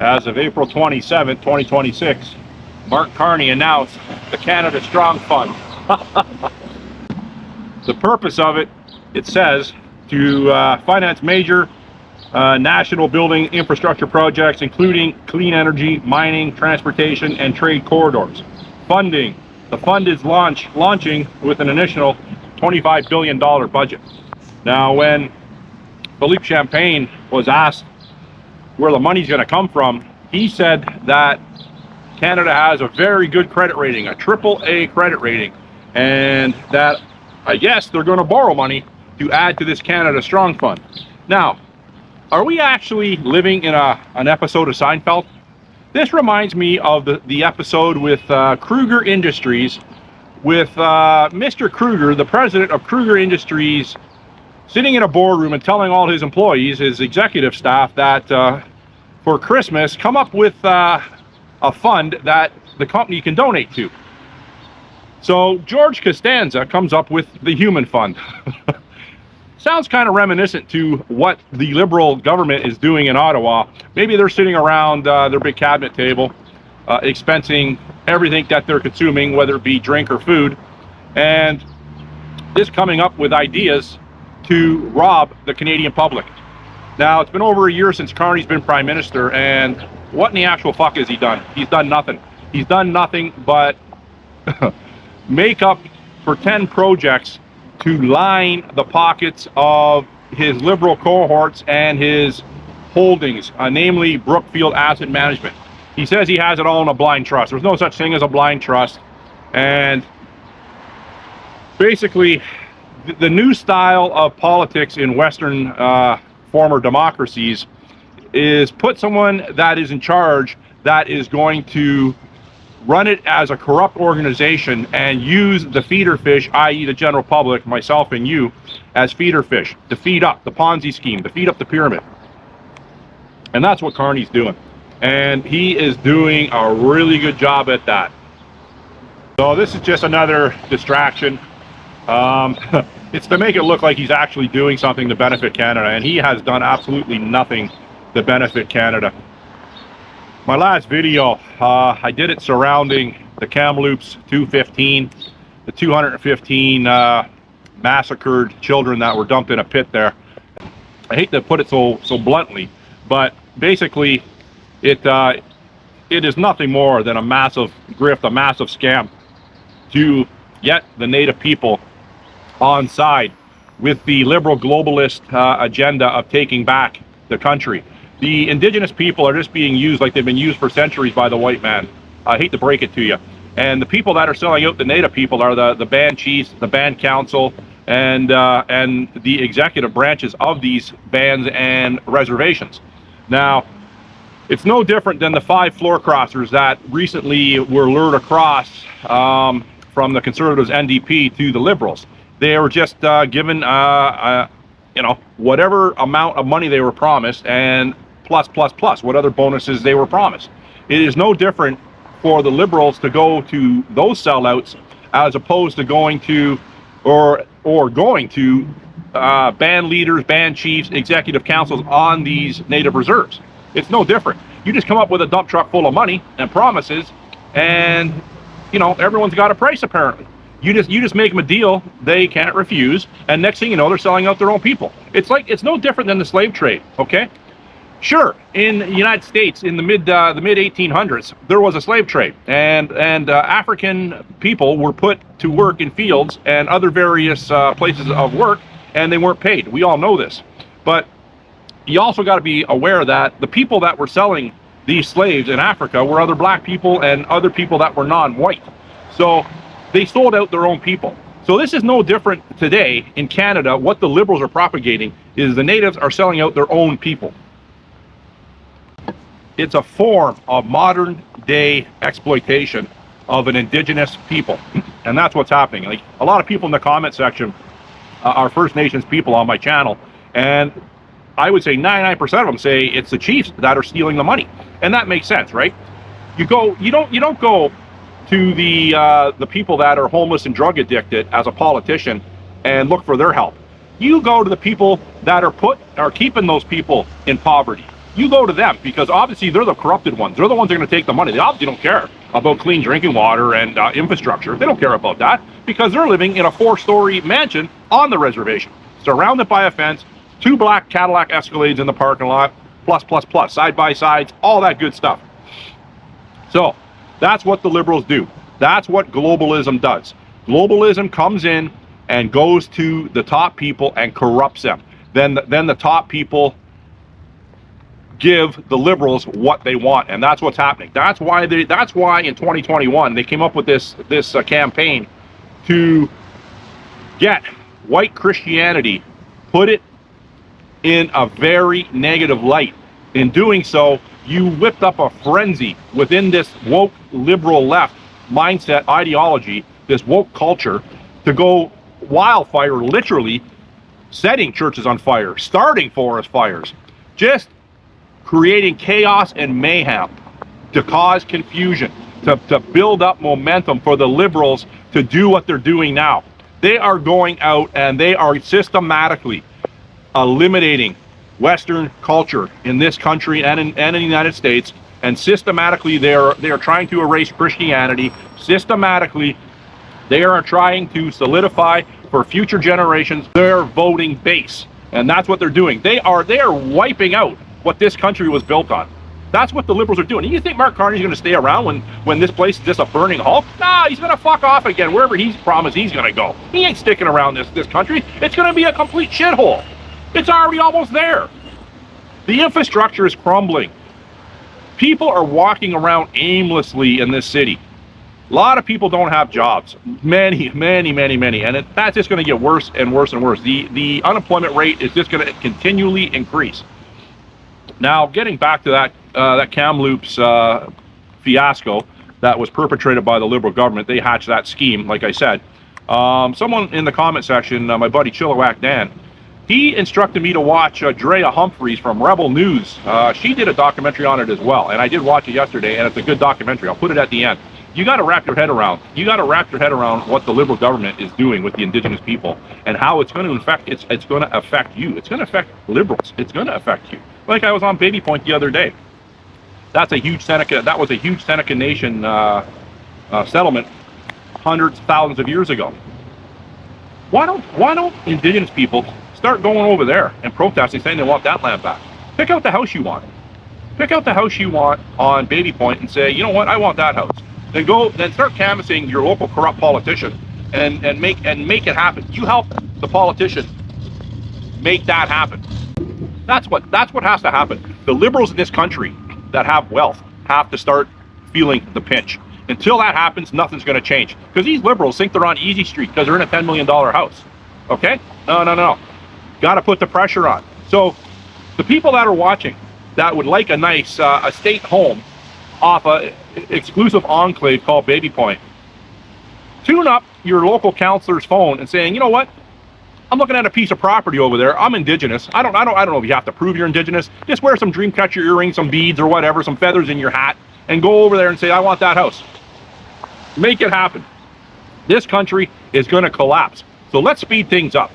As of April 27, 2026, Mark Carney announced the Canada Strong Fund. The purpose of it, it says, to finance major national building infrastructure projects, including clean energy, mining, transportation, and trade corridors. Funding. The fund is launching with an initial $25 billion budget. Now, when Philippe Champagne was asked where the money's going to come from, he said that Canada has a very good credit rating, a AAA credit rating, and that I guess they're going to borrow money to add to this Canada Strong Fund. Now, are we actually living in an episode of Seinfeld? This reminds me of the episode with Kruger Industries, with Mr. Kruger, the president of Kruger Industries, sitting in a boardroom and telling all his employees, his executive staff, that for Christmas, come up with a fund that the company can donate to. So George Costanza comes up with the Human Fund. Sounds kind of reminiscent to what the Liberal government is doing in Ottawa. Maybe they're sitting around their big cabinet table, expensing everything that they're consuming, whether it be drink or food, and just coming up with ideas to rob the Canadian public. Now, it's been over a year since Carney's been Prime Minister, and what in the actual fuck has he done? He's done nothing. He's done nothing but make up for 10 projects to line the pockets of his Liberal cohorts and his holdings, namely Brookfield Asset Management. He says he has it all in a blind trust. There's no such thing as a blind trust. And basically, the new style of politics in Western former democracies is put someone that is in charge that is going to run it as a corrupt organization and use the feeder fish, i.e. the general public, myself and you, as feeder fish to feed up the Ponzi scheme, to feed up the pyramid. And that's what Carney's doing. And he is doing a really good job at that. So this is just another distraction. It's to make it look like he's actually doing something to benefit Canada, and he has done absolutely nothing to benefit Canada. My last video, I did it surrounding the Kamloops 215, the 215 massacred children that were dumped in a pit there. I hate to put it so bluntly, but basically it is nothing more than a massive grift, a massive scam to get the Native people on side with the liberal globalist agenda of taking back the country. The Indigenous people are just being used like they've been used for centuries by the white man. I hate to break it to you. And the people that are selling out the Native people are the band chiefs, the band council, and the executive branches of these bands and reservations. Now, it's no different than the 5 floor crossers that recently were lured across from the Conservatives NDP to the Liberals. They were just given, whatever amount of money they were promised, and plus what other bonuses they were promised. It is no different for the Liberals to go to those sellouts as opposed to going to, or going to band leaders, band chiefs, executive councils on these Native reserves. It's no different. You just come up with a dump truck full of money and promises, and everyone's got a price apparently. You just make them a deal they can't refuse, and next thing you know, they're selling out their own people. It's no different than the slave trade, okay? Sure, in the United States in the mid 1800s, there was a slave trade, and African people were put to work in fields and other various places of work, and they weren't paid. We all know this, but you also got to be aware that the people that were selling these slaves in Africa were other black people and other people that were non-white. So they sold out their own people. So this is no different today in Canada. What the Liberals are propagating is the Natives are selling out their own people. It's a form of modern day exploitation of an Indigenous people. And that's what's happening. Like, a lot of people in the comment section are First Nations people on my channel, and I would say 99% of them say it's the chiefs that are stealing the money. And that makes sense, right? You don't go to the people that are homeless and drug addicted as a politician and look for their help. You go to the people that are keeping those people in poverty. you go to them, because obviously they're the corrupted ones. They're the ones that are going to take the money. They obviously don't care about clean drinking water and infrastructure. They don't care about that because they're living in a 4-story mansion on the reservation, surrounded by a fence, 2 black Cadillac Escalades in the parking lot, plus, side by sides, all that good stuff. So that's what the liberals do. That's what globalism does. Globalism comes in and goes to the top people and corrupts them. Then the top people give the liberals what they want, and that's what's happening. That's why in 2021 they came up with this campaign to get white Christianity, put it in a very negative light. In doing so, you whipped up a frenzy within this woke liberal left mindset ideology, this woke culture, to go wildfire, literally setting churches on fire, starting forest fires, just creating chaos and mayhem to cause confusion, to build up momentum for the liberals to do what they're doing now. They are going out and they are systematically eliminating Western culture in this country and in the United States, and systematically they are trying to erase Christianity. Systematically, they are trying to solidify for future generations their voting base, and that's what they're doing. They are wiping out what this country was built on. That's what the liberals are doing. And you think Mark Carney's going to stay around when this place is just a burning hulk? Nah, he's going to fuck off again wherever he's promised he's going to go. He ain't sticking around this country. It's going to be a complete shithole. It's already almost there. The infrastructure is crumbling. People are walking around aimlessly in this city. A lot of people don't have jobs. Many. And that's just going to get worse and worse and worse. The unemployment rate is just going to continually increase. Now, getting back to that Kamloops fiasco that was perpetrated by the Liberal government, they hatched that scheme, like I said. Someone in the comment section, my buddy Chilliwack Dan, he instructed me to watch Drea Humphreys from Rebel News. She did a documentary on it as well, and I did watch it yesterday, and it's a good documentary. I'll put it at the end. You got to wrap your head around. What the Liberal government is doing with the Indigenous people and how it's going to affect. It's going to affect you. It's going to affect liberals. It's going to affect you. Like I was on Baby Point the other day. That was a huge Seneca Nation settlement, hundreds, thousands of years ago. Why don't Indigenous people start going over there and protesting, saying they want that land back? Pick out the house you want. Pick out the house you want on Baby Point and say, you know what, I want that house. Then start canvassing your local corrupt politician and make it happen. You help the politician make that happen. That's what has to happen. The liberals in this country that have wealth have to start feeling the pinch. Until that happens, nothing's going to change. Because these liberals think they're on easy street because they're in a $10 million house. Okay? No. Got to put the pressure on. So the people that are watching that would like a nice estate home off a exclusive enclave called Baby Point, tune up your local counselor's phone and saying, you know what? I'm looking at a piece of property over there. I'm Indigenous. I don't know if you have to prove you're Indigenous. Just wear some Dreamcatcher earrings, some beads or whatever, some feathers in your hat, and go over there and say, I want that house. Make it happen. This country is going to collapse. So let's speed things up.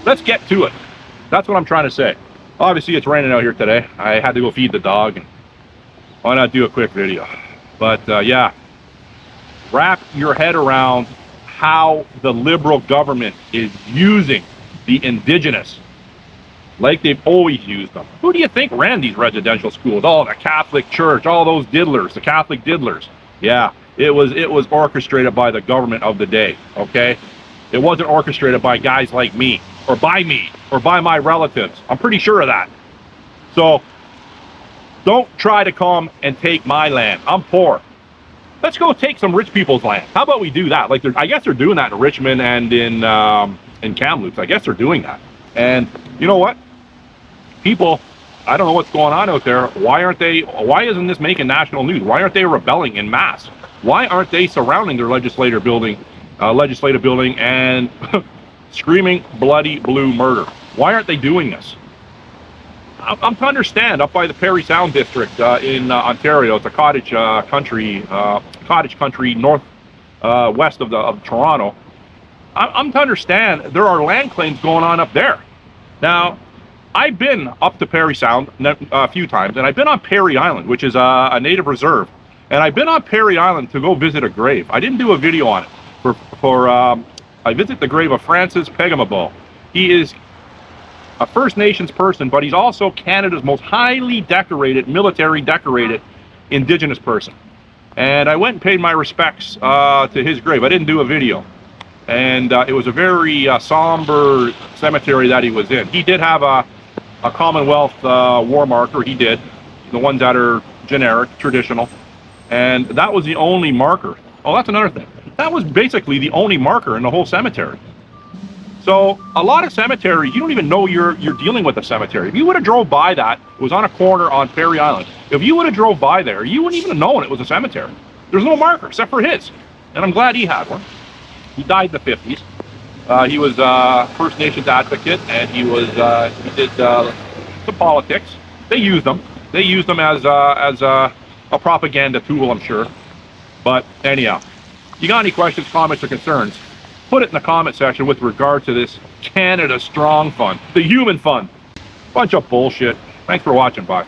Let's get to it. That's what I'm trying to say. Obviously, it's raining out here today. I had to go feed the dog, and why not do a quick video? But yeah, wrap your head around how the Liberal government is using the Indigenous like they've always used them. Who do you think ran these residential schools? Oh, the Catholic Church, all those diddlers, the Catholic diddlers. Yeah, it was orchestrated by the government of the day, okay? It wasn't orchestrated by guys like me, or by my relatives. I'm pretty sure of that. So don't try to come and take my land. I'm poor. Let's go take some rich people's land. How about we do that? Like, I guess they're doing that in Richmond and in Kamloops. I guess they're doing that. And you know what? People, I don't know what's going on out there. Why isn't this making national news? Why aren't they rebelling en masse? Why aren't they surrounding their legislative building and screaming bloody blue murder? Why aren't they doing this? I'm to understand up by the Parry Sound District in Ontario. It's a cottage country north west of Toronto. I'm to understand there are land claims going on up there. Now, I've been up to Perry Sound a few times, and I've been on Perry Island, which is a native reserve. And I've been on Perry Island to go visit a grave. I didn't do a video on it. I visit the grave of Francis Pegamabo. He is a First Nations person, but he's also Canada's most highly decorated, military decorated Indigenous person. And I went and paid my respects to his grave. I didn't do a video. And it was a very somber cemetery that he was in. He did have a Commonwealth war marker, he did. The ones that are generic, traditional. And that was the only marker. Oh, that's another thing. That was basically the only marker in the whole cemetery. So a lot of cemeteries, you don't even know you're dealing with a cemetery. If you would have drove by that, it was on a corner on Perry Island. If you would have drove by there, you wouldn't even have known it was a cemetery. There's no marker except for his. And I'm glad he had one. He died in the 50s. He was a First Nations advocate, and he did some politics. They used him. They used him as a propaganda tool, I'm sure. But anyhow, you got any questions, comments, or concerns, put it in the comment section with regard to this Canada Strong Fund, the human fund. Bunch of bullshit. Thanks for watching. Bye.